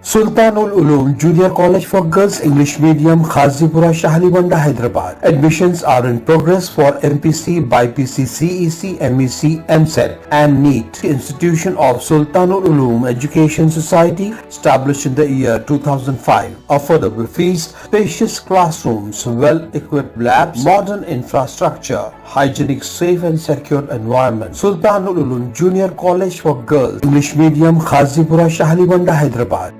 Sultanul Ulum Junior College for Girls English Medium, Khazipura, Shahalibanda, Hyderabad. Admissions are in progress for MPC, BIPC, CEC, MEC, MSET and NEET. Institution of Sultanul Ulum Education Society, established in the year 2005. Affordable fees, spacious classrooms, well-equipped labs, modern infrastructure, hygienic, safe and secure environment. Sultanul Ulum Junior College for Girls English Medium, Khazipura, Shahalibanda, Hyderabad.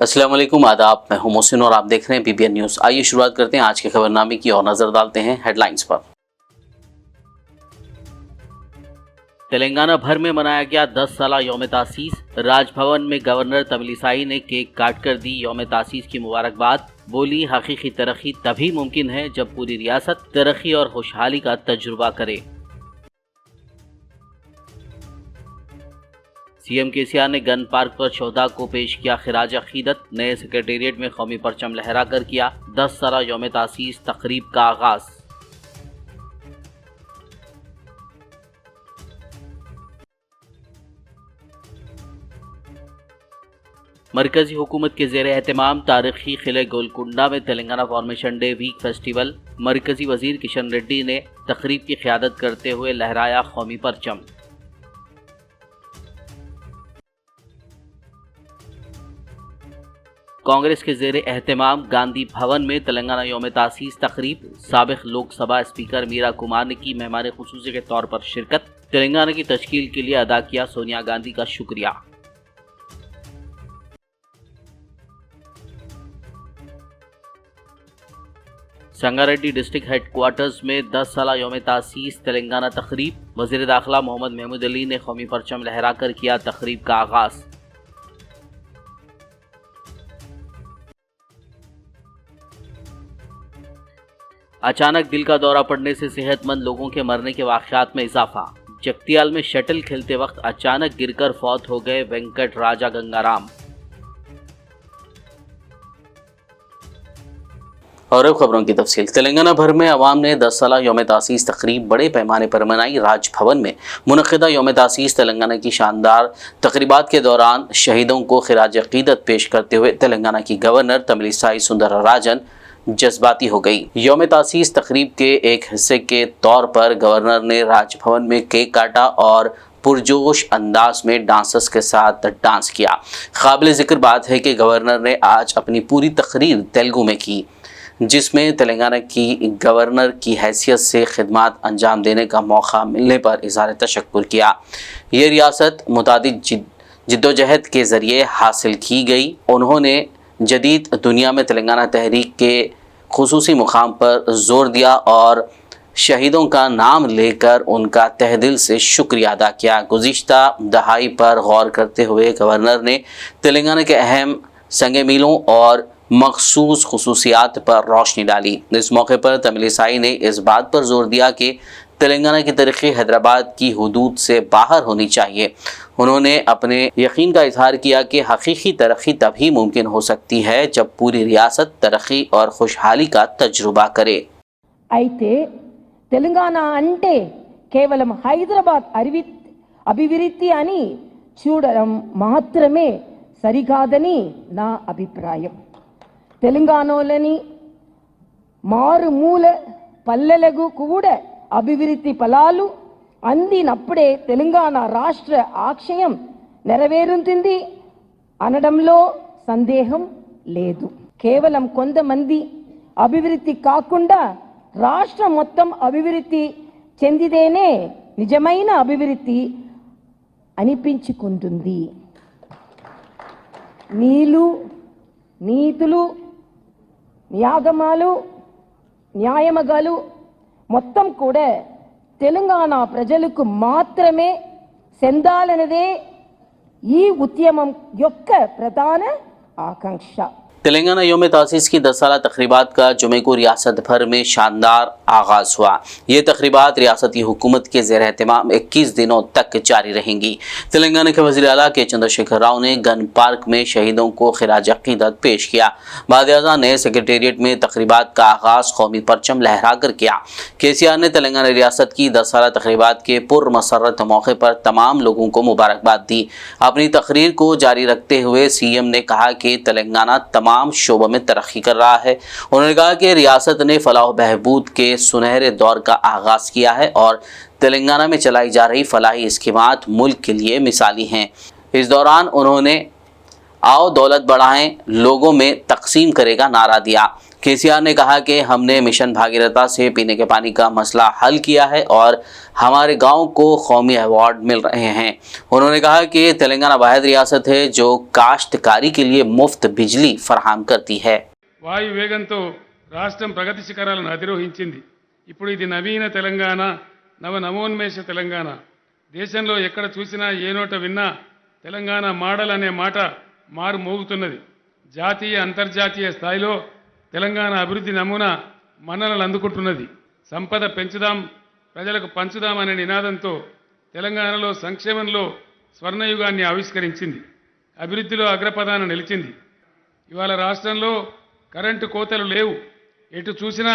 अस्सलाम वालेकुम, आदाब। मैं हूं मोहसिन और आप देख रहे हैं पीबीएन न्यूज़। आइए शुरुआत करते हैं आज के खबरनामे की और नजर डालते हैं हेडलाइंस पर। तेलंगाना भर में मनाया गया 10 साला यौम तासीस। राजभवन में गवर्नर तमिलिसाई ने केक काटकर दी यौम तासीस की मुबारकबाद। बोली, हकीकी तरक्की तभी मुमकिन है जब पूरी रियासत तरक्की और खुशहाली का तजुर्बा करे। सीएम केसीआर ने गन पार्क पर शोहदा को पेश किया खिराज अकीदत। नए सेक्रेटेरिएट में कौमी परचम लहराकर किया 10 साला यौम तासीस तकरीब का आगाज। मरकजी हुकूमत के ज़ेर एहतमाम तारीखी किले गोलकुंडा में Telangana formation day week festival. मरकजी वजीर किशन रेड्डी ने तकरीब की क़यादत करते हुए लहराया कौमी परचम। कांग्रेस के ज़ेर एहतमाम गांधी भवन में तेलंगाना यौम तासीस तकरीब। साबिक लोकसभा स्पीकर मीरा कुमार ने की मेहमान खुसूसी के तौर पर शिरकत। तेलंगाना की तश्कील के लिए अदा किया सोनिया गांधी का शुक्रिया। संगारेड्डी डिस्ट्रिक्ट हेडक्वार्टर्स में 10 साला यौम तासीस तेलंगाना तकरीब। वज़ीर दाखिला मोहम्मद महमूद अली ने कौमी परचम लहराकर किया तकरीब का आगाज। अचानक दिल का दौरा पड़ने से सेहतमंद लोगों के मरने के वाक़यात में इजाफा। जगतियाल में शटल खेलते वक्त अचानक गिरकर फौत हो गए वेंकट राजा गंगाराम। और अब खबरों की तफसील। तेलंगाना भर में अवाम ने 10 साला यौम तासीस तकरीब बड़े पैमाने पर मनाई। राजभवन में मुनक़िदा यौम तासीस तेलंगाना की शानदार तकरीबात के दौरान शहीदों को खिराज अकीदत पेश करते हुए तेलंगाना की गवर्नर तमिलिसाई सुंदरराजन जज्बाती हो गई। यौम तासीस तकरीब के एक हिस्से के तौर पर गवर्नर ने राजभवन में केक काटा और पुरजोश अंदाज में डांसर्स के साथ डांस किया। काबिल ज़िक्र बात है कि गवर्नर ने आज अपनी पूरी तकरीर तेलुगु में की, जिसमें तेलंगाना की गवर्नर की हैसियत से खिदमात अंजाम देने का मौका मिलने पर इज़हार तशक्कुर किया। ये रियासत मुतादिद जिद्दोजहद के ज़रिए हासिल की गई। उन्होंने जदीद दुनिया में तेलंगाना तहरीक के खुसूसी मुकाम पर जोर दिया और शहीदों का नाम लेकर उनका तहदिल से शुक्रिया अदा किया। गुज़िश्ता दहाई पर गौर करते हुए गवर्नर ने तेलंगाना के अहम संग मीलों और मखसूस खुसूसियात पर रोशनी डाली। इस मौके पर तमिलिसाई ने इस बात पर जोर दिया कि तेलंगाना की तरक्की हैदराबाद की हुदूद से बाहर होनी चाहिए। उन्होंने अपने यकीन का इजहार किया कि हकीकी तरक्की तभी मुमकिन हो सकती है जब पूरी रियासत तरक्की और खुशहाली का तजुर्बा करे। అయితే తెలంగాణ అంటే కేవలం హైదరాబాద్ అభివృద్ధి అని చూడడం మాత్రమే సరికాదని నా అభిప్రాయం. తెలంగాణలోని మారుమూల పల్లెలకు కూడా అభివృద్ధి ఫలాలు అందినప్పుడే తెలంగాణ రాష్ట్ర ఆశయం నెరవేరుతుంది అనడంలో సందేహం లేదు. కేవలం కొంతమంది అభివృద్ధి కాకుండా రాష్ట్రం మొత్తం అభివృద్ధి చెందితేనే నిజమైన అభివృద్ధి అనిపించుకుంటుంది. నీతులు న్యాయమగాలు మొత్తం కూడా తెలంగాణ ప్రజలకు మాత్రమే చెందాలన్నదే ఈ ఉద్యమం యొక్క ప్రధాన ఆకాంక్ష. तेलंगाना योम तासीस की 10 साला तकरीबात का जुमे को रियासत भर में शानदार आगाज हुआ। ये तकरीबात रियासती हुकूमत के ज़ेर एहतमाम 21 दिनों तक जारी रहेंगी। तेलंगाना के वज़ीर आला के चंद्रशेखर राव ने गन पार्क में शहीदों को खिराज अक़ीदत पेश किया। बाद ने सेक्रेटेरिएट में तकरीबात का आगाज कौमी परचम लहरा कर किया। KCR ने तेलंगाना रियासत की 10 साला तकरीबात के पुरमसरत मौके पर तमाम लोगों को मुबारकबाद दी। अपनी तकरीर को जारी रखते हुए CM ने कहा कि तेलंगाना तमाम शोबों में तरक्की कर रहा है। उन्होंने कहा कि रियासत ने फलाह बहबूद के सुनहरे दौर का आगाज किया है और तेलंगाना में चलाई जा रही फलाही स्कीमात मुल्क के लिए मिसाली हैं। इस दौरान उन्होंने आओ दौलत बढ़ाएं, लोगों में तकसीम करेगा नारा दिया। KCR ने कहा कि हमने मिशन भागीरथा से पीने के पानी का मसला हल किया है और हमारे गांव को कौमी अवार्ड मिल रहे हैं। उन्होंने कहा कि तेलंगाना वाहिद रियासत है जो काश्तकारी के लिए मुफ्त बिजली फराहम करती है। వాయు వేగంతో రాష్ట్రం ప్రగతి శిఖరాలను అధిరోహించింది. ఇప్పుడు ఇది నవీన తెలంగాణ, నవోన్మేష తెలంగాణ. దేశంలో ఎక్కడ చూసినా ఏ నోట విన్నా తెలంగాణ మోడల్ అనే మాట మారు మోగుతున్నది. జాతీయ అంతర్జాతీయ స్థాయిలో తెలంగాణ అభివృద్ధి నమూనా మన్ననలు అందుకుంటున్నది. సంపద పెంచుదాం, ప్రజలకు పంచుదాం అనే నినాదంతో తెలంగాణలో సంక్షేమంలో స్వర్ణయుగాన్ని ఆవిష్కరించింది. అభివృద్ధిలో అగ్రపదాన నిలిచింది. ఇవాళ రాష్ట్రంలో కరెంటు కోతలు లేవు. ఎటు చూసినా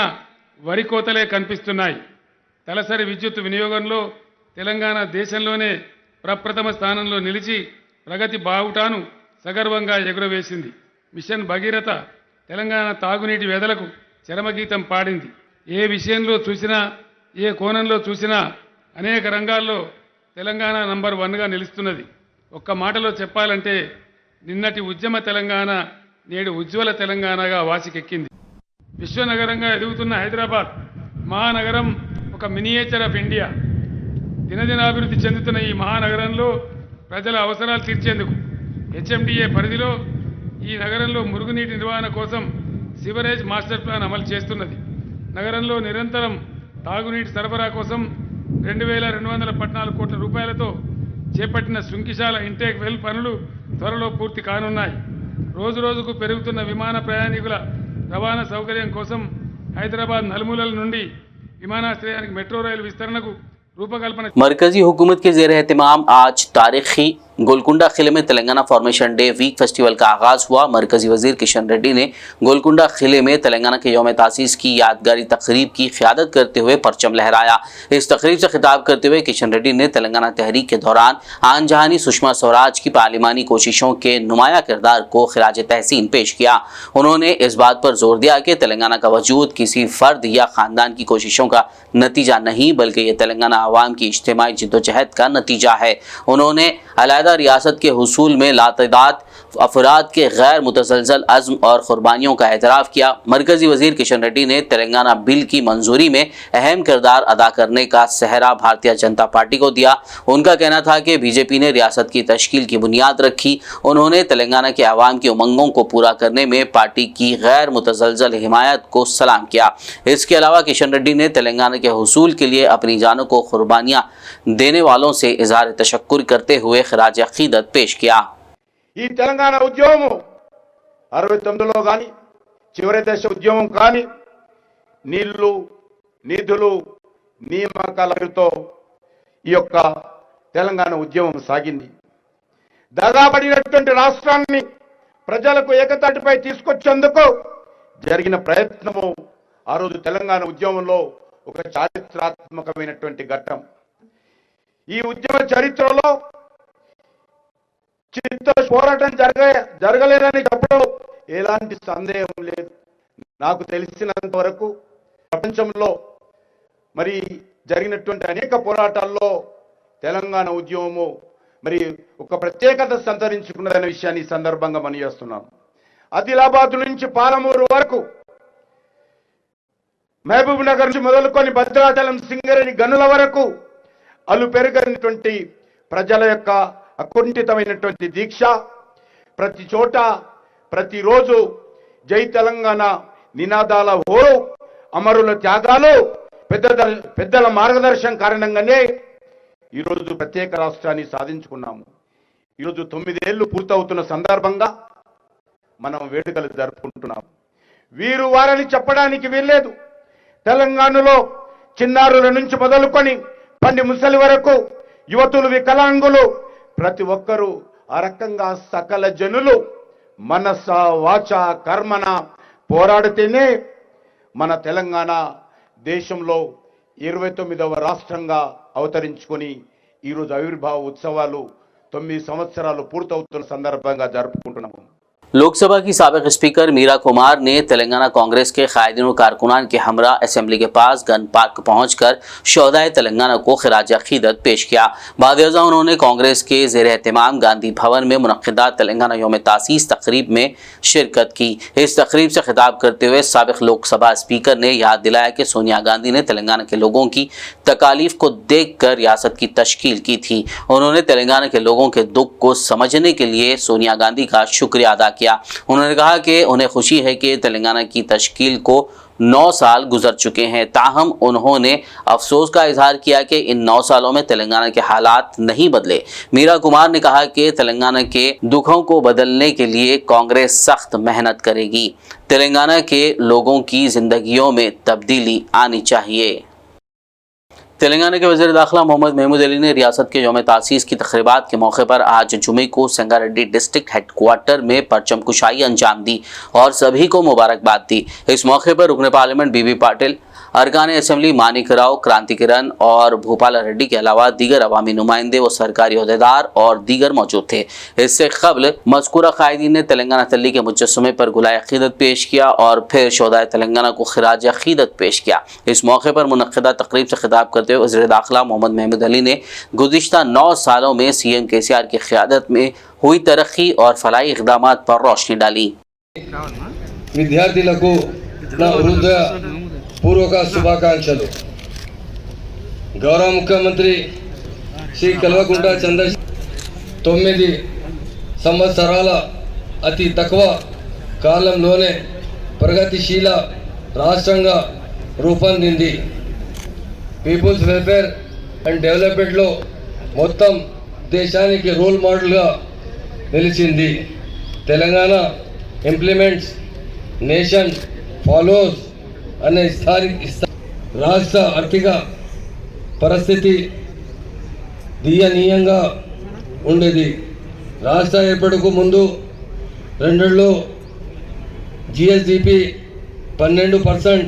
వరి కోతలే కనిపిస్తున్నాయి. తలసరి విద్యుత్ వినియోగంలో తెలంగాణ దేశంలోనే ప్రప్రథమ స్థానంలో నిలిచి ప్రగతి బావుటాను సగర్వంగా ఎగురవేసింది. మిషన్ భగీరథ తెలంగాణ తాగునీటి వెదలకు చరమగీతం పాడింది. ఏ విషయంలో చూసినా, ఏ కోణంలో చూసినా అనేక రంగాల్లో తెలంగాణ నంబర్ 1గా నిలుస్తున్నది. ఒక్క మాటలో చెప్పాలంటే నిన్నటి ఉద్యమ తెలంగాణ నేడు ఉజ్వల తెలంగాణగా వాసికెక్కింది. విశ్వనగరంగా ఎదుగుతున్న హైదరాబాద్ మహానగరం ఒక మినియేచర్ ఆఫ్ ఇండియా. దినదినాభివృద్ధి చెందుతున్న ఈ మహానగరంలో ప్రజల అవసరాలు తీర్చేందుకు HMDA పరిధిలో ఈ నగరంలో మురుగునీటి నిర్వహణ కోసం సివరేజ్ మాస్టర్ ప్లాన్ అమలు చేస్తున్నది. నగరంలో నిరంతరం తాగునీటి సరఫరా కోసం 2214 కోట్ల రూపాయలతో చేపట్టిన శృంకిశాల ఇంటేక్ వెల్ పనులు త్వరలో పూర్తి కానున్నాయి. రోజు రోజుకు పెరుగుతున్న విమాన ప్రయాణికుల రవాణా సౌకర్యం కోసం హైదరాబాద్ నలుమూలల నుండి విమానాశ్రయానికి మెట్రో రైలు విస్తరణకు रूपकल्पना। मरकजी हुकूमत के ज़ेर एहतमाम आज तारीखी गोलकुंडा किले में Telangana formation day week festival का आगाज़ हुआ। मरकजी वजीर किशन रेड्डी ने गोलकुंडा किले में तेलंगाना के यौम तासीस की यादगारी तकरीब की क़ियादत करते हुए परचम लहराया। इस तकरीब से खिताब करते हुए किशन रेड्डी ने तेलंगाना तहरीक के दौरान आन जहानी सुषमा स्वराज की पार्लिमानी कोशिशों के नुमाया किरदार को खिराज तहसीन पेश किया। उन्होंने इस बात पर जोर दिया कि तेलंगाना का वजूद किसी फ़र्द या ख़ानदान की कोशिशों का नतीजा नहीं, बल्कि ये तेलंगाना आवाम की इज्तिमाई जिद्दोजहद का नतीजा है। उन्होंने अलहदा रियासत के हुसूल में लातदाद अफराद के गैर मुतसलसल अज़्म और कुर्बानियों का एतराफ़ किया। मरकज़ी वज़ीर किशन रेड्डी ने तेलंगाना बिल की मंजूरी में अहम किरदार अदा करने का सहरा भारतीय जनता पार्टी को दिया। उनका कहना था कि बीजेपी ने रियासत की तश्कील की बुनियाद रखी। उन्होंने तेलंगाना के अवाम की उमंगों को पूरा करने में पार्टी की गैर मुतसलसल हिमायत को सलाम किया। इसके अलावा किशन रेड्डी ने तेलंगाना के हुसूल के लिए अपनी जानों को कुर्बानियाँ देने वालों से इज़हार तशक्कुर करते हुए खिराज अक़ीदत पेश किया। ఈ తెలంగాణ ఉద్యమం 69లో గాని చివరి దశ ఉద్యమం కాని నీళ్లు నిధులు నియామకాలతో ఈ యొక్క తెలంగాణ ఉద్యమం సాగింది. దాదాపడినటువంటి రాష్ట్రాన్ని ప్రజలకు ఏకతాటిపై తీసుకొచ్చేందుకు జరిగిన ప్రయత్నము ఆ రోజు తెలంగాణ ఉద్యమంలో ఒక చారిత్రాత్మకమైనటువంటి ఘట్టం. ఈ ఉద్యమ చరిత్రలో చిత్త పోరాటం జరగలేదని చెప్పడం ఎలాంటి సందేహం లేదు. నాకు తెలిసినంత వరకు ప్రపంచంలో మరి జరిగినటువంటి అనేక పోరాటాల్లో తెలంగాణ ఉద్యమము మరి ఒక ప్రత్యేకత సంతరించుకున్నదనే విషయాన్ని ఈ సందర్భంగా మనం చేస్తున్నాం. ఆదిలాబాద్ నుంచి పాలమూరు వరకు, మహబూబ్ నగర్ నుంచి మొదలుకొని భద్రాచలం సింగరేణి గనుల వరకు అలు పెరిగినటువంటి ప్రజల యొక్క అకుంఠితమైనటువంటి దీక్ష, ప్రతి చోట ప్రతిరోజు జై తెలంగాణ నినాదాల హోరు, అమరుల త్యాగాలు, పెద్దల మార్గదర్శనం కారణంగానే ఈరోజు ప్రత్యేక రాష్ట్రాన్ని సాధించుకున్నాము. ఈరోజు 9 ఏళ్లు పూర్తవుతున్న సందర్భంగా మనం వేడుకలు జరుపుకుంటున్నాం. వీరు వారని చెప్పడానికి వీల్లేదు. తెలంగాణలో చిన్నారుల నుంచి మొదలుకొని పండి ముసలి వరకు యువతులు, వికలాంగులు ప్రతి ఒక్కరూ ఆ రకంగా సకల జనులు మనస వాచ కర్మన పోరాడితేనే మన తెలంగాణ దేశంలో 29వ రాష్ట్రంగా అవతరించుకొని ఈరోజు ఆవిర్భావ ఉత్సవాలు 9 సంవత్సరాలు పూర్తవుతున్న సందర్భంగా జరుపుకుంటున్నాము. लोकसभा की साबिक स्पीकर मीरा कुमार ने तेलंगाना कांग्रेस के कायदीन और कारकुनान के हमरा असेंबली के पास गन पार्क पहुंचकर शोहदाए तेलंगाना को खिराज अकीदत पेश किया। बाद उन्होंने कांग्रेस के ज़ेर एहतमाम गांधी भवन में मुनक्किदा तेलंगाना यौम तासीस तकरीब में शिरकत की। इस तकरीब से खिताब करते हुए साबिक लोकसभा स्पीकर ने याद दिलाया कि सोनिया गांधी ने तेलंगाना के लोगों की तकालीफ को देख कर रियासत की तश्कील की थी। उन्होंने तेलंगाना के लोगों के दुख को समझने के लिए सोनिया गांधी का शुक्रिया अदा किया। उन्होंने कहा कि उन्हें खुशी है कि तेलंगाना की तश्कील को 9 साल गुजर चुके हैं। ताहम उन्होंने अफसोस का इजहार किया कि इन 9 सालों में तेलंगाना के हालात नहीं बदले। मीरा कुमार ने कहा कि तेलंगाना के दुखों को बदलने के लिए कांग्रेस सख्त मेहनत करेगी। तेलंगाना के लोगों की जिंदगियों में तब्दीली आनी चाहिए। तेलंगाना के वज़ीर दाखिला मोहम्मद महमूद अली ने रियासत के यौम तासीस की तक़रीबात के मौके पर आज जुमे को संगारेड्डी डिस्ट्रिक्ट हेडक्वार्टर में परचम कुशाई अंजाम दी और सभी को मुबारकबाद दी। इस मौके पर रुकन पार्लियामेंट बीबी पाटिल, अरकान असेंबली मानिक राव, क्रांति किरण और भूपाल रेड्डी के अलावा दीगर अवामी नुमाइंदे व सरकारी अहदेदार और दीगर मौजूद थे। इससे कबल मज़कूरा कायदीन ने तेलंगाना तल्ली के मुजस्समे पर गुलाए अक़ीदत पेश किया और फिर शोहदाए तेलंगाना को खिराज अक़ीदत पेश किया। इस मौके पर मुनक्किदा तकरीब से खिताब करते हुए वज़ीर दाखिला मोहम्मद महमूद अली ने गुज़िश्ता 9 सालों में CM KCR की क़यादत में हुई तरक्की और फलाही इक़दामात पर रोशनी डाली। విద్యార్థులకు నా హృదయపూర్వక శుభాకాంక్షలు. గౌరవ ముఖ్యమంత్రి శ్రీ కల్వకుంట్ల చంద్రశేఖర్ 9 సంవత్సరాల అతి తక్కువ కాలంలోనే ప్రగతిశీల రాష్ట్రంగా రూపొందింది. పీపుల్స్ వెల్ఫేర్ అండ్ డెవలప్మెంట్లో మొత్తం దేశానికి రోల్ మోడల్గా నిలిచింది. తెలంగాణ ఇంప్లిమెంట్స్ నేషన్ ఫాలోస్ అనే రాష్ట్ర ఆర్థిక పరిస్థితి దయనీయంగా ఉండేది. రాష్ట్ర ఏర్పాటుకు ముందు 2 GSDP 12%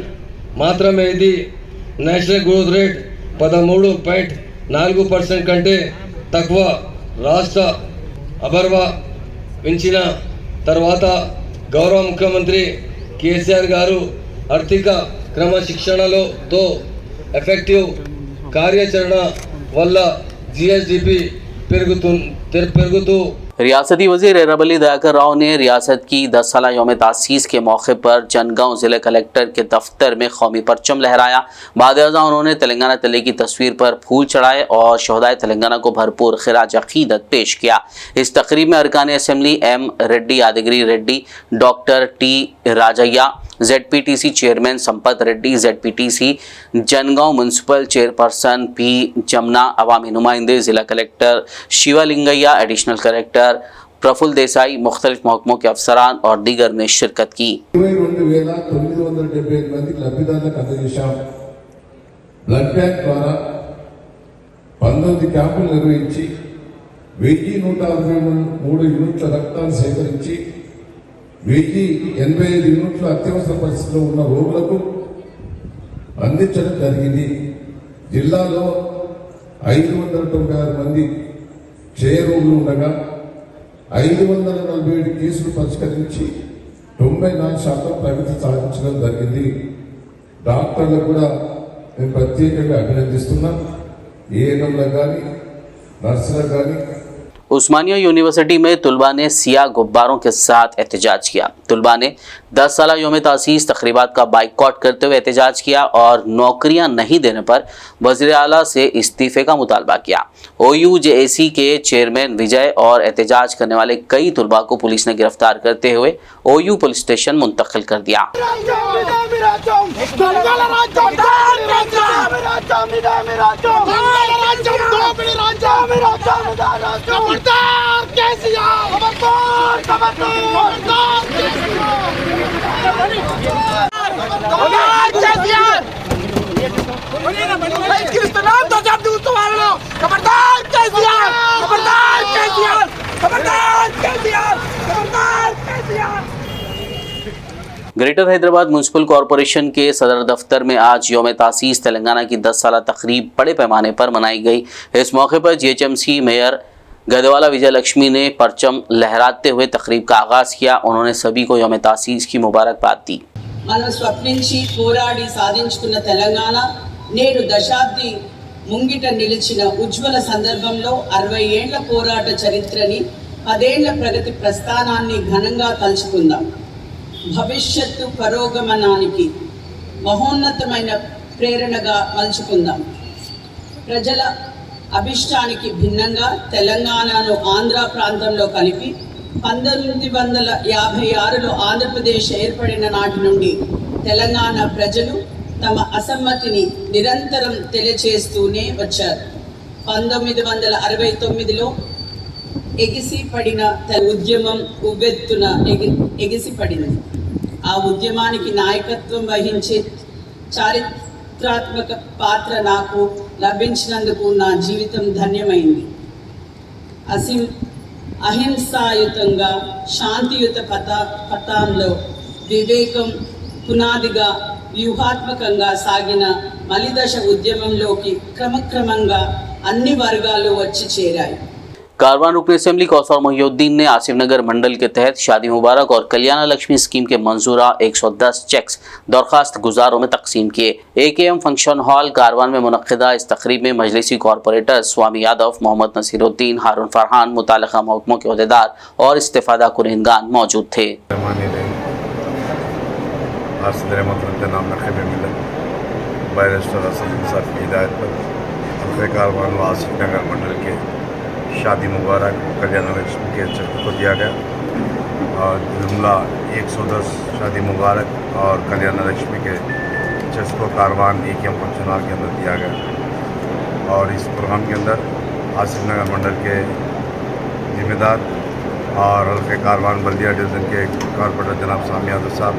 మాత్రమే. ఇది నేషనల్ గ్రోత్ రేట్ 13.4% కంటే తక్కువ. రాష్ట్ర అభర్వించిన తర్వాత గౌరవ ముఖ్యమంత్రి కేసీఆర్ గారు ఆర్థిక క్రమశిక్షణతో ఎఫెక్టివ్ కార్యాచరణ వల్ల GSDP పెరుగుతూ रियासती वज़ीर एराबली दयाकर राव ने रियासत की 10 साला यौम तासीस के मौके पर जनगांव ज़िले कलेक्टर के दफ्तर में कौमी परचम लहराया। बाद उन्होंने तेलंगाना तले की तस्वीर पर फूल चढ़ाए और शोहदाए तेलंगाना को भरपूर खिराज अक़ीदत पेश किया। इस तकरीब में अरकान assembly M Reddy, Yadagiri Reddy, doctor T Rajaiah, ZPTC chairman Sampath Reddy, ZPTC Jangaon municipal chairperson P Jamuna, अवामी नुमाइंदे, ज़िला collector Shivalingaiah, additional collector Praful Desai, मुख्तलिफ महकमों के अफसरान और दीगर ने शिरकत की। 22,975 మందికి లబ్ధిదారులకు అందజేశాం. బ్లడ్ బ్యాంక్ ద్వారా 19 క్యాంపులు నిర్వహించి 1163 యూనిట్ల రక్తాన్ని సేకరించి 1085 యూనిట్ల అత్యవసర పరిస్థితిలో ఉన్న రోగులకు అందించడం జరిగింది. జిల్లాలో 596 మంది క్షయ రోగులు ఉండగా 547 కేసులు పరిష్కరించి 94% ప్రగతి సాధించడం జరిగింది. డాక్టర్లకు కూడా నేను ప్రత్యేకంగా అభినందిస్తున్నాను. ఏఎన్ఎంలకు కానీ నర్సులకు కానీ उस्मानिया यूनिवर्सिटी में तुलबा ने सिया गुब्बारों के साथ एहतजाज किया। तुलबा ने 10 साला यौम तासीस तकरीबात का बाइकआउट करते हुए एहतजाज किया और नौकरियां नहीं देने पर वज़ीर आला से इस्तीफे का मुतालबा किया। OUJAC के चेयरमैन विजय और एहतजाज करने वाले कई तुलबा को पुलिस ने गिरफ्तार करते हुए OU पुलिस स्टेशन मुंतकिल कर दिया। खबरदार ग्रेटर हैदराबाद म्यूनसिपल कॉरपोरेशन के सदर दफ्तर में आज यौम तासीस तेलंगाना की 10 साला तकरीब बड़े पैमाने पर मनाई गई। इस मौके पर जीएचएमसी मेयर गदेवाला विजय लक्ष्मी ने परचम लहराते हुए तकरीब का आगाज किया। उन्होंने सभी को यौम तासीस की मुबारकबाद दी। మనం స్వప్నించి పోరాడి సాధించుకున్న తెలంగాణ నేడు దశాబ్ది ముంగిట నిలిచిన ఉజ్వల సందర్భంలో 60 ఏళ్ల పోరాట చరిత్రని 10 ఏళ్ల ప్రగతి ప్రస్థానాన్ని ఘనంగా తలుచుకుందాం. భవిష్యత్తు పరోగమనానికి మహోన్నతమైన ప్రేరణగా మలుచుకుందాం. ప్రజల అభిష్టానికి భిన్నంగా తెలంగాణను ఆంధ్ర ప్రాంతంలో కలిపి 1956లో ఆంధ్రప్రదేశ్ ఏర్పడిన నాటి నుండి తెలంగాణ ప్రజలు తమ అసమ్మతిని నిరంతరం తెలియచేస్తూనే వచ్చారు. 1969లో ఎగిసిపడిన ఉద్యమం ఉవ్వెత్తున ఎగిసిపడింది. ఆ ఉద్యమానికి నాయకత్వం వహించే చారిత్రాత్మక పాత్ర నాకు లభించినందుకు నా జీవితం ధన్యమైంది. అహింసాయుతంగా శాంతియుత పథంలో వివేకం పునాదిగా వ్యూహాత్మకంగా సాగిన మలిదశ ఉద్యమంలోకి క్రమక్రమంగా అన్ని వర్గాలు వచ్చి చేరాయి. कारवान रुकन असेंबली कौसर मोहिउद्दीन ने आसिफ नगर मंडल के तहत शादी मुबारक और कल्याण लक्ष्मी स्कीम के मंजूरा 110 चेक्स दरखास्त गुजारों में तकसीम किए। AKM फंक्शन हॉल कारवान में मुनक्किदा इस तकरीब में मजलिसी कॉरपोरेटर स्वामी यादव, मोहम्मद नसीरुद्दीन, हारून फरहान, मुतालिका महकमों के अहदेदार और इस्तेफादा कुरेनगान मौजूद थे। शादी मुबारक कल्याण लक्ष्मी के चेक को दिया गया और जुमला 110 शादी मुबारक और कल्याण लक्ष्मी के चेक को कारवान AKM फंक्शन हॉल के अंदर दिया गया। और इस प्रोग्राम के अंदर आसिफ नगर मंडल के जिम्मेदार और हल्के कारवान बल्दिया डिवीज़न के कॉरपोरेटर जनाब स्वामी यादव साहब,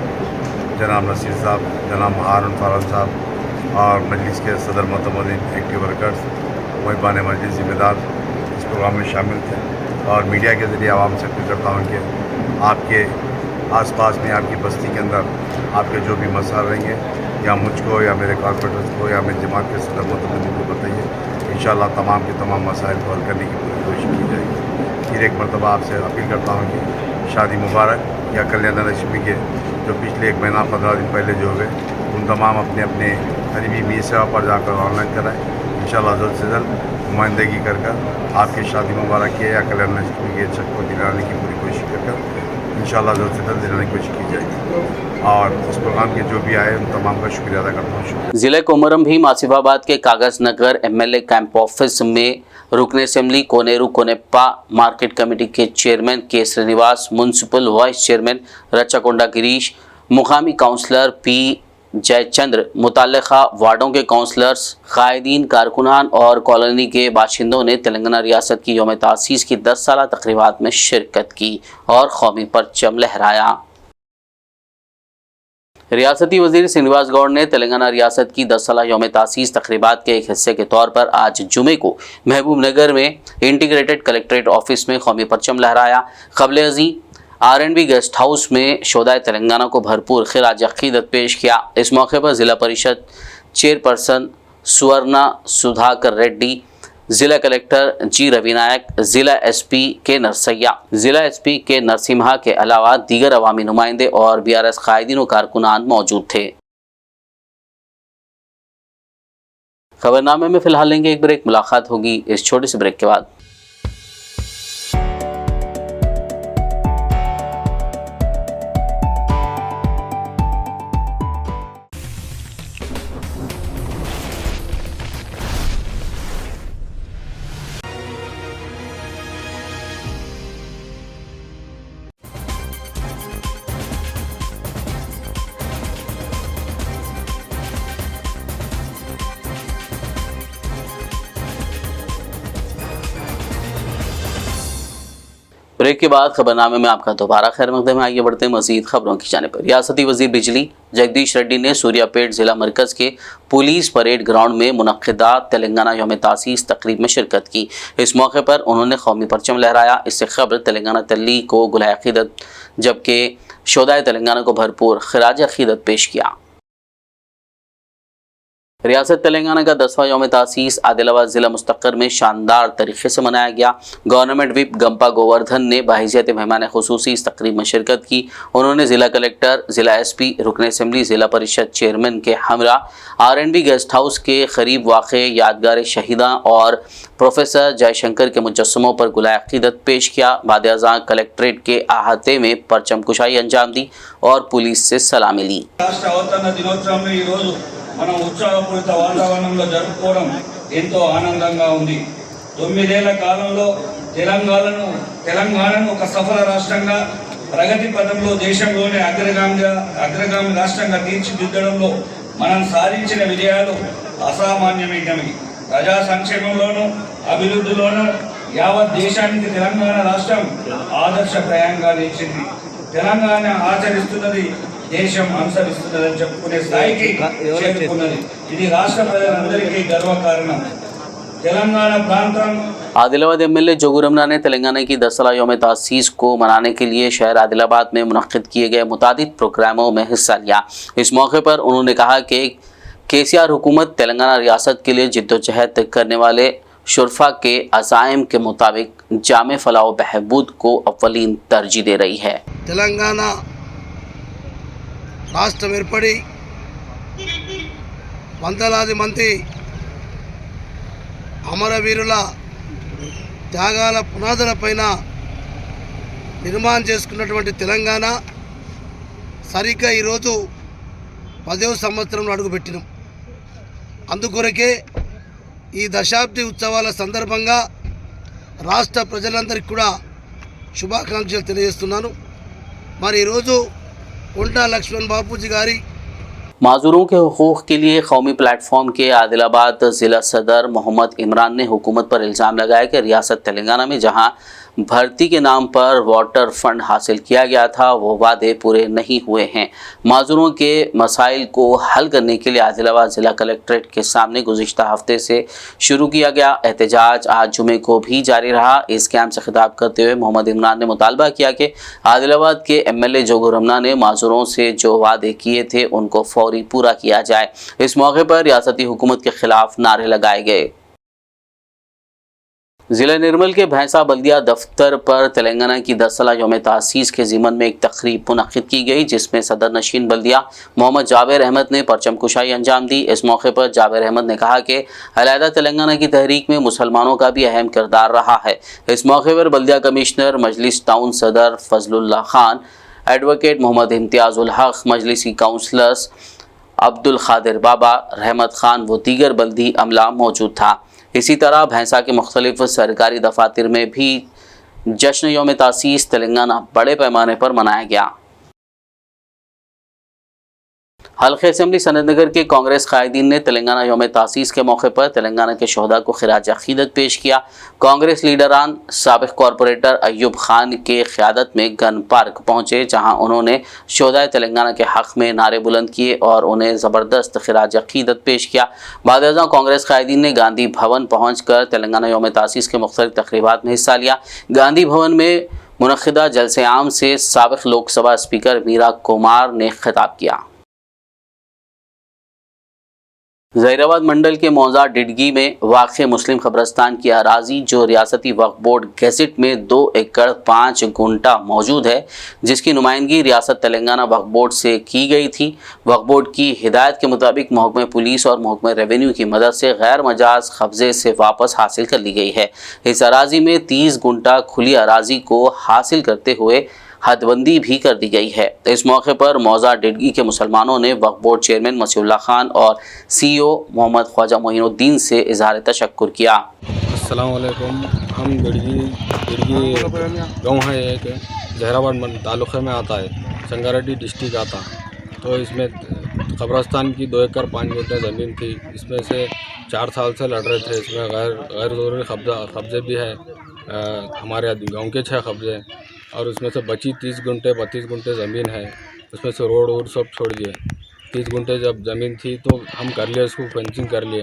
जनाब नसीर साहब, जनाब हारून फरहान साहब और मजलिस के सदर मोतमदीन एक्टिव वर्कर्स मुहिबान मजलिस जिम्मेदार प्रोग्राम में शामिल थे। और मीडिया के ज़रिए आवाम से अपील करता हूँ कि आपके आसपास में आपकी बस्ती के अंदर आपके जो भी मसाइल रहेंगे या मुझको या मेरे कॉर्पोरेटर्स को या मेरी जमात के सदर मोतमदीन को बताइए। इंशाअल्लाह तमाम के तमाम मसाइल को हल करने की पूरी कोशिश की जाएगी। फिर एक मरतबा आपसे अपील करता हूँ कि शादी मुबारक या कल्याण लक्ष्मी के जो पिछले 1 महीना 15 दिन पहले जो हुए उन तमाम अपने अपने करीबी मी सेवा पर जाकर ऑनलाइन कराएँ। इंशाअल्लाह जल्द से जल्द नुमाइंदगी कर आपकी शादी मुबारक किए या कल्याण लक्ष्मी के चेक को दिलाने की पूरी कोशिश कर इंशाअल्लाह जल्द से जल्द दिलाने की कोशिश की जाएगी। और इस प्रोग्राम के जो भी आए उन तमाम का शुक्रिया अदा करता हूँ। जिले कोमरम भीम आसिफाबाद के कागज नगर MLA कैंप ऑफिस में रुकन assembly Koneru Konappa market committee के chairman K Srinivas, municipal vice chairman Rachakonda Girish, मुकामी काउंसलर P जयचंद्र, मुताल्लिका वार्डों के काउंसलर्स, कायदीन, कारकुनान और कॉलोनी के बाशिंदों ने तेलंगाना रियासत की यौम तासीस की 10 साला तकरीबात में शिरकत की और कौमी परचम लहराया। रियासती वजीर श्रीनिवास गौड़ ने तेलंगाना रियासत की 10 साला यौम तासीस तकरीबात के एक हिस्से के तौर पर आज जुमे को महबूब नगर में इंटीग्रेटेड कलेक्ट्रेट ऑफिस में कौमी परचम लहराया। क़ब्ल अज़ीं R&B गेस्ट हाउस में शोदाए तेलंगाना को भरपूर खिराज अक़ीदत पेश किया। इस मौके पर ज़िला परिषद चेयरपर्सन सुवर्णा सुधाकर रेड्डी, ज़िला कलेक्टर G रविनायक, ज़िला SP के नरसैया, ज़िला SP के नरसिम्हा के अलावा दीगर अवामी नुमाइंदे और BRS कायदीन व कारकुनान मौजूद थे। खबरनामे में फ़िलहाल लेंगे एक ब्रेक। मुलाकात होगी इस छोटे से ब्रेक के बाद। ब्रेक के बाद खबरनामे में आपका दोबारा खैर मकदम है। आइए बढ़ते हैं मजीद खबरों की जाने पर। रियासती वजीर बिजली जगदीश रेड्डी ने सूर्यापेट जिला मरकज के पुलिस परेड ग्राउंड में मुनक्किदा तेलंगाना यौम तासीस तकरीब में शिरकत की। इस मौके पर उन्होंने कौमी परचम लहराया। इससे खबर तेलंगाना तल्ली को गुलाए अकीदत जबकि शोदाए तेलंगाना को भरपूर खिराज अकीदत पेश किया। रियासत तेलंगाना का 10वां यौम तासीस आदिलाबाद ज़िला मुस्तक़र में शानदार तरीके से मनाया गया। गवर्नमेंट विप गंपा गोवर्धन ने बाहिज़ियत मेहमान खुसूसी इस तकरीब में शिरकत की। उन्होंने ज़िला कलेक्टर, ज़िला SP, रुकन असम्बली, ज़िला परिषद चेयरमैन के हमरा R&B गेस्ट हाउस के करीब वाक़े यादगार शहीदा और प्रोफेसर जयशंकर के मुजस्समों पर गुलाए अक़ीदत पेश किया। बाद-ए-अज़ां कलेक्ट्रेट के अहाते में परचम कुशाई अंजाम दी और पुलिस से सलामी ली। మనం ఉత్సాహపూరిత వాతావరణంలో జరుపుకోవడం ఎంతో ఆనందంగా ఉంది। 9 ఏళ్ల కాలంలో తెలంగాణను ఒక సఫల రాష్ట్రంగా ప్రగతి పథంలో దేశంలోనే అగ్రగామి రాష్ట్రంగా తీర్చిదిద్దడంలో మనం సాధించిన విజయాలు అసామాన్యమైనవి। ప్రజా సంక్షేమంలోనూ అభివృద్ధిలోనూ యావత్ దేశానికి తెలంగాణ రాష్ట్రం ఆదర్శప్రాయంగా నిలిచింది। తెలంగాణ ఆచరిస్తున్నది దేశం అనుసరిస్తున్నదని చెప్పుకునే స్థాయికి చేరుకున్నది। ఇది రాష్ట్ర ప్రజలందరికీ గర్వకారణం। తెలంగాణ ప్రాంతం आदिलाबाद MLA जोगू रमना ने तेलंगाना की 10 यौम तासीस को मनाने के लिए शहर आदिलाबाद में मुनक्किद किए गए मुतादिद प्रोग्रामों में हिस्सा लिया। इस मौके पर उन्होंने कहा कि KCR हुकूमत तेलंगाना रियासत के लिए जिद्दोजहद करने वाले शुरफा के अज़ाइम के मुताबिक जामे फलाह व बहबूद को अव्वलीन तरजीह दे रही है। तेलंगाना రాష్ట్రం ఏర్పడి వందలాది మంది అమరవీరుల త్యాగాల పునాదులపైన నిర్మాణం చేసుకున్నటువంటి తెలంగాణ సరిగ్గా ఈరోజు 10వ సంవత్సరంలో అడుగుపెట్టినాం। అందుకొరకే ఈ దశాబ్ది ఉత్సవాల సందర్భంగా రాష్ట్ర ప్రజలందరికీ కూడా శుభాకాంక్షలు తెలియజేస్తున్నాను। మరి ఈరోజు कोंटा लक्ष्मण बापूजी गारी माजूरों के हुकूक़ के लिए कौमी प्लेटफॉर्म के आदिलाबाद ज़िला सदर मोहम्मद इमरान ने हुकूमत पर इल्ज़ाम लगाया कि रियासत तेलंगाना में जहां भर्ती के नाम पर वाटर फंड हासिल किया गया था वो वादे पूरे नहीं हुए हैं। माजूरों के मसाइल को हल करने के लिए आदिलाबाद ज़िला कलेक्ट्रेट के सामने गुज़िश्ता हफ्ते से शुरू किया गया एहतजाज आज जुमे को भी जारी रहा। इस कैंप से खिताब करते हुए मोहम्मद इमरान ने मुतालबा किया कि आदिलाबाद के MLA जोगू रमना ने माजूरों से जो वादे किए थे उनको फौरी पूरा किया जाए। इस मौके पर रियासती हुकूमत के खिलाफ नारे लगाए गए। ज़िला निर्मल के भैंसा बल्दिया दफ्तर पर तेलंगाना की 10 यौम तासीस के ज़िमन में एक तकरीब मुनक्किद की गई जिसमें सदर नशीन बल्दिया मोहम्मद जावेर अहमद ने परचम कुशाई अंजाम दी। इस मौके पर जावेर अहमद ने कहा कि अलहदा तेलंगाना की तहरीक में मुसलमानों का भी अहम किरदार रहा है। इस मौके पर बल्दिया कमिश्नर मजलिस टाउन सदर फजलुल्लाह खान, एडवोकेट मोहम्मद इम्तियाजुल हक, मजलिसी काउंसलर्स अब्दुल खादिर बाबा, रहमत खान व दीगर बल्दी अमला मौजूद था। इसी तरह भैंसा के मुख्तलिफ सरकारी दफातर में भी जश्न यौम तासीस तेलंगाना बड़े पैमाने पर मनाया गया। हल्के असम्बली सनतनगर के कांग्रेस कायदीन ने तेलंगाना यौम तासीस के मौके पर तेलंगाना के शोहदा को खिराज अकीदत पेश किया। कांग्रेस लीडरान साबिक कॉरपोरेटर अयूब खान के क़यादत में गन पार्क पहुँचे जहाँ उन्होंने शोहदा तेलंगाना के हक़ में नारे बुलंद किए और उन्हें ज़बरदस्त खिराज अकीदत पेश किया। बाद-ए-अज़ां कांग्रेस कायदीन ने गांधी भवन पहुँच कर तेलंगाना यौम तासीस के मुख्तलिफ तक़रीबात में हिस्सा लिया। गांधी भवन में मुनक़्क़िदा जलसे आम से साबिक लोकसभा स्पीकर मीरा कुमार ने खिताब किया। ज़हीराबाद मंडल के मौजा डिडगी में वाक़े मुस्लिम कब्रस्तान की अराज़ी जो रियासती वक्फ बोर्ड गैजेट में 2 एकड़ 5 गुंटा मौजूद है जिसकी नुमाइंदगी रियासत तेलंगाना वक्फ बोर्ड से की गई थी। वक्फ बोर्ड की हिदायत के मुताबिक महकमे पुलिस और महकमे रेवेन्यू की मदद से गैर मजाज कब्जे से वापस हासिल कर ली गई है। इस अराज़ी में 30 गुंटा खुली अराज़ी को हासिल करते हुए हदबंदी भी कर दी गई है। इस मौके पर मौजा डिडगी के मुसलमानों ने वक्फ बोर्ड चेयरमैन मसीउल्लाह खान और CEO मोहम्मद ख्वाजा मोइनुद्दीन से इजहार तशक्कुर किया। अस्सलाम वालेकुम। हम डिडगी गाँव है एक ज़हीराबाद तालुक़े में आता है, संगारेड्डी डिस्ट्रिक्ट आता। तो इसमें कब्रस्तान की 2 एकड़ 5 गुंठे ज़मीन थी। इसमें से 4 साल से लड़ रहे थे। इसमें गैर ज़रूरी कब्जे भी है हमारे गांव के 6 कब्जे और उसमें से बची 32 गुंठे ज़मीन है। उसमें से रोड वोड सब छोड़ दिए। 30 गुंठे जब ज़मीन थी तो हम कर लिए, उसको फेंसिंग कर लिए।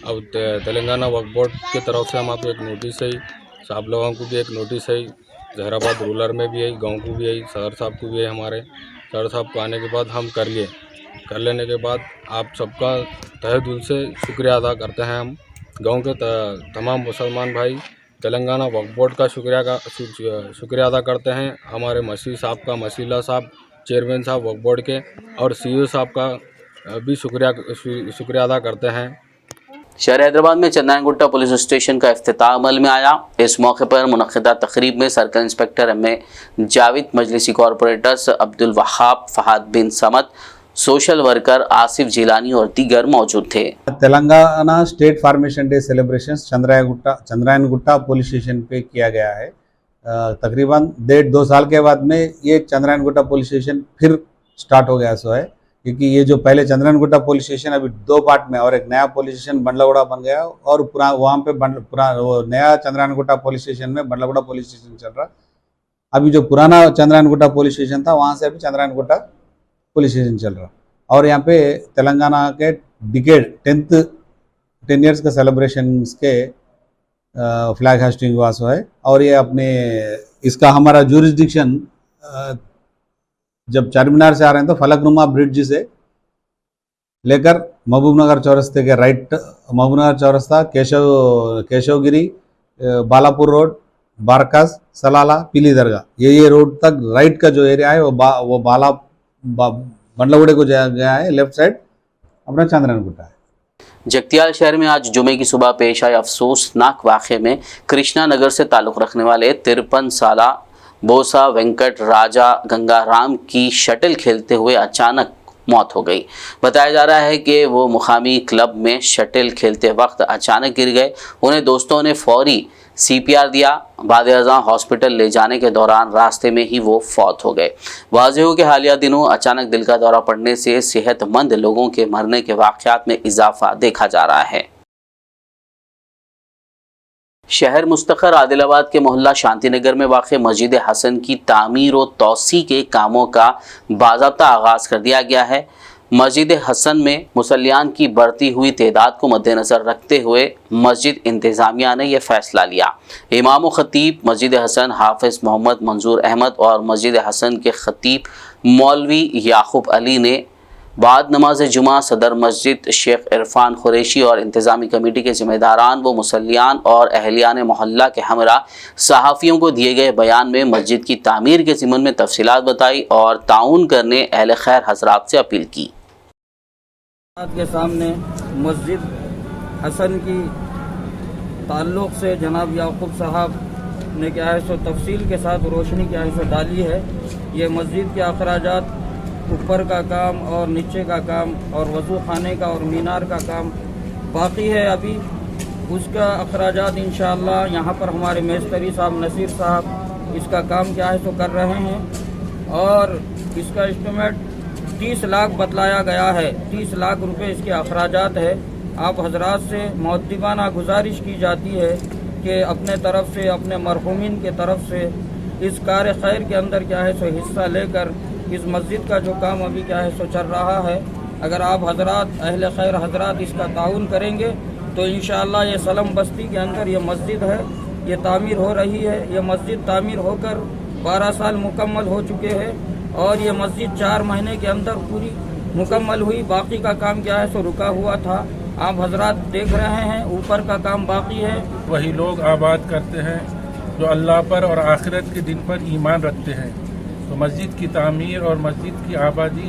अब तेलंगाना वक्फ बोर्ड की तरफ से हमारे एक नोटिस आई, साहब लोगों को भी एक नोटिस आई, जहराबाद रूरल में भी आई, गांव को भी आई, सदर साहब को भी आई। हमारे सदर साहब को आने के बाद हम कर लिए। कर लेने के बाद आप सबका तहे दिल से शुक्रिया अदा करते हैं। हम गांव के तमाम मुसलमान भाई तेलंगाना वक्फ बोर्ड का शुक्रिया अदा करते हैं। हमारे मसीह साहब का, मसीला साहब चेयरमैन साहब वक्फ बोर्ड के, और सीईओ साहब का भी शुक्रिया अदा करते हैं। शहर हैदराबाद में चंद्रायनगुट्टा पुलिस स्टेशन का इफ्तिताह अमल में आया। इस मौके पर मुनक़िदा तकरीब में सर्कल इंस्पेक्टर एम.ए. जाविद, मजलिसी corporators Abdul Wahab, Fahad bin Samad, social worker Asif Jilani और दीगर मौजूद थे। Telangana state formation day celebrations Chandrayangutta police station पे किया गया है। तकरीबन 1.5-2 साल के बाद में ये चंद्रायनगुट्टा पुलिस स्टेशन फिर स्टार्ट हो गया सो है, क्योंकि ये जो पहले चंद्रायनगुट्टा पुलिस स्टेशन अभी 2 पार्ट में, और एक नया पुलिस स्टेशन बंडलागुड़ा बन गया, और वहाँ पे वो नया चंद्रायनगुट्टा पुलिस स्टेशन में बंडलागुड़ा पुलिस स्टेशन चल रहा। अभी जो पुराना चंद्रायनगुट्टा पुलिस स्टेशन था वहाँ से अभी चंद्रायनगुट्टा पुलिस स्टेशन चल रहा। और यहाँ पे तेलंगाना के डिकेड 10 ईयर्स का सेलिब्रेशन के फ्लैग हास्टिंग हुआ सो है। और ये अपने इसका हमारा जुरिस्डिक्शन जब चारमीनार से आ रहे हैं तो फलकनुमा ब्रिज से लेकर महबूबनगर चौरस्ते के राइट, महबूबनगर चौरस्ता, केशवगिरी, बालापुर रोड, बारकास, सलाला, पीली दरगाह, ये रोड तक राइट का जो एरिया है वो बंडलागुड़े को गया है, लेफ्ट साइड अपना चंद्रायनगुट्टा है। जगतियाल शहर में आज जुमे की सुबह पेश आए अफसोसनाक वाक़े में कृष्णा नगर से ताल्लुक़ रखने वाले 53 साला बोसा वेंकट राजा गंगाराम की शटल खेलते हुए अचानक मौत हो गई। बताया जा रहा है कि वो मुकामी क्लब में शटल खेलते वक्त अचानक गिर गए। उन्हें दोस्तों ने फौरी CPR दिया। बाद-ए-अज़ां हॉस्पिटल ले जाने के दौरान रास्ते में ही वो फौत हो गए। वाज़ेह हो कि हालिया दिनों अचानक दिल का दौरा पड़ने से सेहतमंद लोगों के मरने के वाक़यात में इजाफा देखा जा रहा है। शहर मुस्तखर आदिलाबाद के मोहल्ला शांतिनगर में वाक़े मस्जिद हसन की तामीर और तौसी के कामों का बाज़ाब्ता आगाज़ कर दिया गया है। मस्जिद हसन में मुसल्लियान की बढ़ती हुई तादाद को मद्देनज़र रखते हुए मस्जिद इंतज़ामिया ने यह फ़ैसला लिया। इमाम व ख़तीब मस्जिद हसन हाफ़िज़ मोहम्मद मंजूर अहमद और मस्जिद हसन के ख़तीब मौलवी याकूब अली ने बाद नमाज जुमा सदर मस्जिद शेख इरफान कुरैशी और इंतज़ामी कमेटी के ज़िम्मेदारान व मुसल्लियान और अहलियान मोहल्ला के हमरा सहाफ़ियों को दिए गए बयान में मस्जिद की तामीर के ज़िम्मन में तफसीलात बताई और ताउन करने अहले खैर हज़रात से अपील की। के सामने मस्जिद हसन की ताल्लुक़ से जनाब याकूब साहब ने क्या है सो तफसील के साथ रोशनी क्या है सो डाली है। ये मस्जिद के अखराजात ऊपर का काम और नीचे का काम और वज़ू खाने का और मीनार का काम बाकी है अभी। उसका अखराजात इंशाअल्लाह यहाँ पर हमारे मेस्तरी साहब नसीर साहब इसका काम क्या है तो कर रहे हैं और इसका एस्टिमेट 30 लाख बतलाया गया है। 30 लाख रुपए इसके अखराजात है। आप हजरात से मुअद्दिबाना गुजारिश की जाती है कि अपने तरफ से, अपने मरहूमिन के तरफ से इस कार खैर के अंदर क्या है सो हिस्सा लेकर इस मस्जिद का जो काम अभी क्या है सो चल रहा है, अगर आप हजरात अहले खैर हजरात इसका ताउन करेंगे तो इंशाअल्लाह ये सलम बस्ती के अंदर ये मस्जिद है, ये तामीर हो रही है। ये मस्जिद तामीर होकर 12 साल मुकम्मल हो चुके हैं और ये मस्जिद 4 महीने के अंदर पूरी मुकम्मल हुई। बाकी का काम क्या है सो रुका हुआ था। आप हजरात देख रहे हैं ऊपर का काम बाकी है। वही लोग आबाद करते हैं जो अल्लाह पर और आखिरत के दिन पर ईमान रखते हैं। तो मस्जिद की तामीर और मस्जिद की आबादी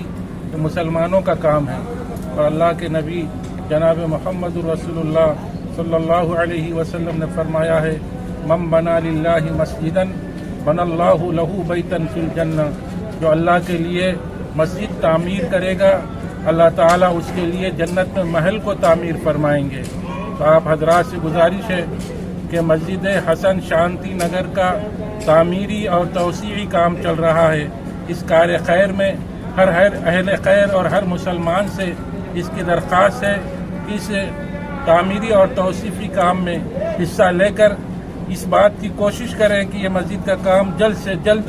तो मुसलमानों का काम है और अल्लाह के नबी जनाब मोहम्मद रसूलुल्लाह सल्लल्लाहु अलैहि वसल्लम ने फरमाया है, मम बना लिल्लाहि मस्जिदन बनल्लाहु लहू बैतन फिल जन्नह। जो अल्लाह के लिए मस्जिद तामीर करेगा अल्लाह ताला उसके लिए जन्नत में महल को तामीर फरमाएंगे। तो आप हजरात से गुजारिश है कि मस्जिद हसन शांति नगर का तामीरी और तौसीई काम चल रहा है। इस कार्य खैर में हर अहले खैर और हर मुसलमान से इसकी दरख्वास्त है कि इस तामीरी और तौसीफी काम में हिस्सा लेकर इस बात की कोशिश करें कि ये मस्जिद का काम जल्द से जल्द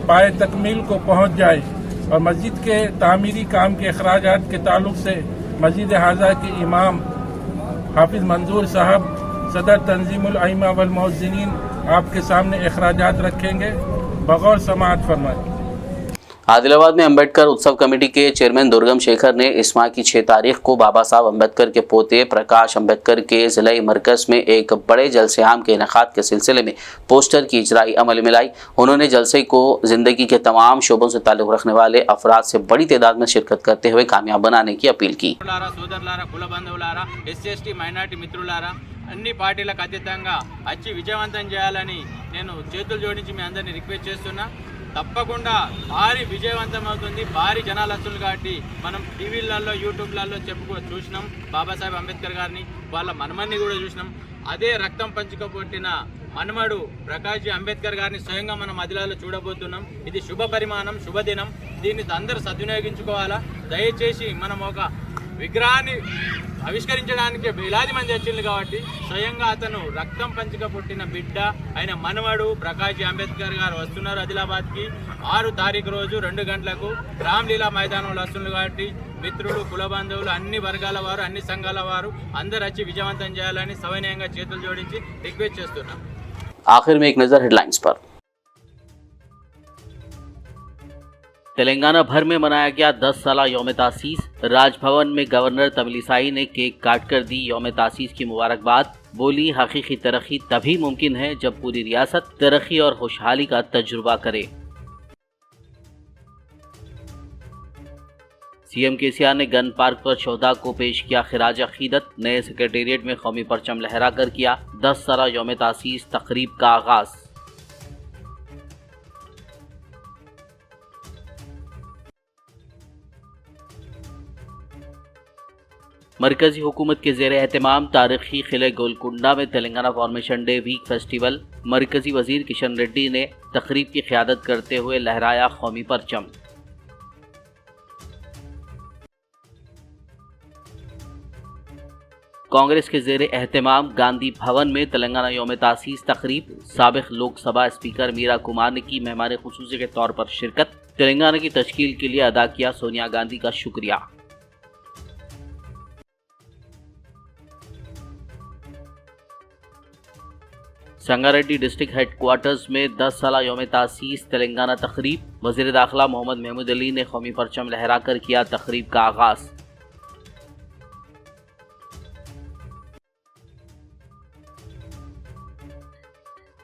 पाए तकमील को पहुंच जाए और मस्जिद के तामीरी काम के अखराजात के ताल्लुक से मस्जिद हाजा के इमाम हाफिज मंजूर साहब सदर तंजीमुल अइमा वल मुअज्जिनीन आपके सामने अखराजात रखेंगे, बगौर समाअत फरमाएं। आदिलाबाद में अम्बेडकर उत्सव कमेटी के चेयरमैन दुर्गम शेखर ने इस माह की 6 तारीख को बाबा साहब अम्बेडकर के पोते प्रकाश अम्बेडकर के जिले मरकज में एक बड़े जलसे-आम के इनेकाद के सिलसिले में पोस्टर की इजराई अमल में लाई। उन्होंने जलसे को जिंदगी के तमाम शोबों से ताल्लुक़ रखने वाले अफराद से बड़ी तादाद में शिरकत करते हुए कामयाब बनाने की अपील की। అన్ని పార్టీలకు అతీతంగా వచ్చి విజయవంతం చేయాలని నేను చేతులు జోడించి మీ అందరినీ రిక్వెస్ట్ చేస్తున్నా. తప్పకుండా భారీ విజయవంతం అవుతుంది. భారీ జనాలు వస్తున్నారు కాబట్టి మనం టీవీలలో యూట్యూబ్లలో చూసినాం. బాబాసాహెబ్ అంబేద్కర్ గారిని వాళ్ళ మనమన్ని కూడా చూసినాం. అదే రక్తం పంచుకపోట్టిన మనమడు ప్రకాష్ అంబేద్కర్ గారిని స్వయంగా మనం ఆదిలాబాద్లో చూడబోతున్నాం. ఇది శుభ పరిమాణం, శుభదినం. దీన్ని అందరూ సద్వినియోగించుకోవాలా. దయచేసి మనం ఒక విగ్రహాన్ని ఆవిష్కరించడానికి వేలాది మంది వచ్చింది కాబట్టి స్వయంగా అతను రక్తం పంచుక పుట్టిన బిడ్డ ఆయన మనవడు ప్రకాష్ అంబేద్కర్ గారు వస్తున్నారు ఆదిలాబాద్కి 6 తారీఖు రోజు 2 గంటలకు రామ్లీలా మైదానంలో వస్తున్నారు కాబట్టి మిత్రులు, కుల బంధువులు, అన్ని వర్గాల వారు, అన్ని సంఘాల వారు అందరూ వచ్చి విజయవంతం చేయాలని సవినయంగా చేతులు జోడించి రిక్వెస్ట్ చేస్తున్నాం. आखिर में एक नज़र हेडलाइंस पर। तेलंगाना भर में मनाया गया 10 साला यौम तासीस। राजभवन में गवर्नर तमिलिसाई ने केक काटकर दी यौम तासीस की मुबारकबाद। बोली, हकीकी तरक्की तभी मुमकिन है जब पूरी रियासत तरक्की और खुशहाली का तजुर्बा करे। सीएम केसीआर ने गन पार्क पर शोहदा को पेश किया खिराज अकीदत। नए सेक्रेटेरिएट में कौमी परचम लहराकर किया 10 साला यौम तासीस तकरीब का आगाज। मरकजी हुकूमत के ज़ेर एहतमाम तारीखी किले गोलकुंडा में Telangana formation day week festival. मरकजी वजीर किशन रेड्डी ने तकरीब की क़यादत करते हुए लहराया कौमी परचम। कांग्रेस के ज़ेर एहतमाम गांधी भवन में तेलंगाना यौम तासीस तकरीब। साबिक़ लोकसभा स्पीकर मीरा कुमार ने की मेहमान खुसूसी के तौर पर शिरकत। तेलंगाना की तश्कील के लिए अदा किया सोनिया गांधी का शुक्रिया। संगारेड्डी डिस्ट्रिक्ट हेडक्वार्टर्स में 10 साला यौम तासीस तेलंगाना तकरीब। वज़ीर दाखिला मोहम्मद महमूद अली ने कौमी परचम लहराकर किया तकरीब का आगाज।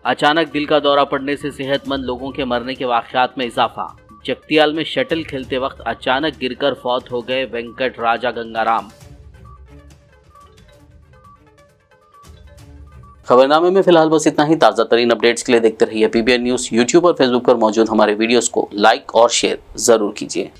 अचानक दिल का दौरा पड़ने से सेहतमंद लोगों के मरने के वाक़यात में इजाफा। जगतियाल में शटल खेलते वक्त अचानक गिरकर फौत हो गए वेंकट राजा गंगाराम। खबरनामे में फिलहाल बस इतना ही। ताज़ा तरीन अपडेट्स के लिए देखते रहिए PBN न्यूज़। यूट्यूब और फेसबुक पर मौजूद हमारे वीडियोस को लाइक और शेयर ज़रूर कीजिए।